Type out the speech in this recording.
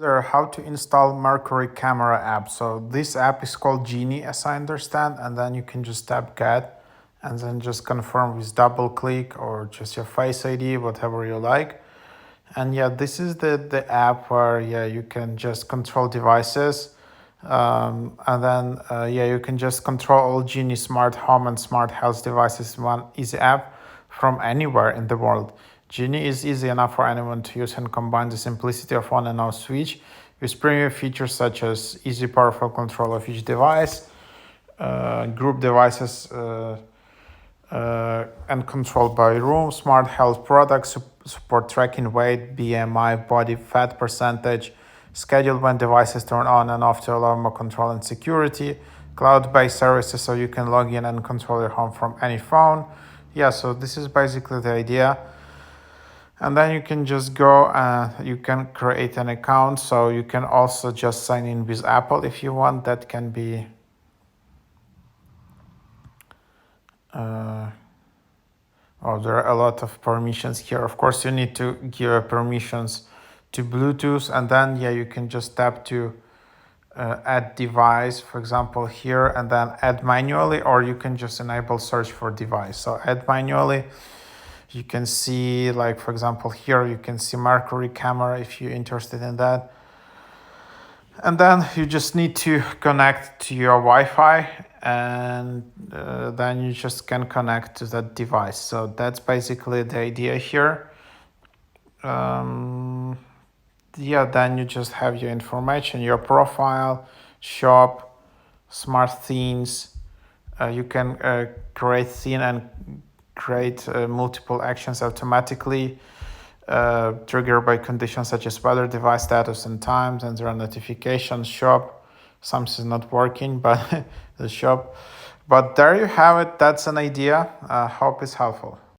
There, how to install Mercury Camera app. So this app is called Genie, as I understand, and then you can just tap Get, and then just confirm with double click or just your Face ID, whatever you like. And yeah, this is the app where you can just control devices, and then you can just control all Genie smart home and smart health devices in one easy app from anywhere in the world. Genie is easy enough for anyone to use and combine the simplicity of on and off switch with premium features such as easy powerful control of each device, group devices and controlled by room, smart health products, support tracking weight, BMI, body fat percentage, schedule when devices turn on and off to allow more control and security, cloud-based services so you can log in and control your home from any phone. Yeah, so this is basically the idea. And then you can just go and you can create an account. So you can also just sign in with Apple if you want. That can be there are a lot of permissions here. Of course, you need to give permissions to Bluetooth, and then you can just tap to add device, for example, here, and then add manually, or you can just enable search for device. So add manually. You can see, like, for example, here you can see Mercury Camera if you're interested in that. And then you just need to connect to your Wi-Fi, and then you just can connect to that device. So that's basically the idea here. Then you just have your information, your profile, shop, smart themes. You can create theme and create multiple actions automatically, triggered by conditions such as weather, device status, and times. And there are notifications, shop. Something's not working, but the shop. But there you have it. That's an idea. Hope it's helpful.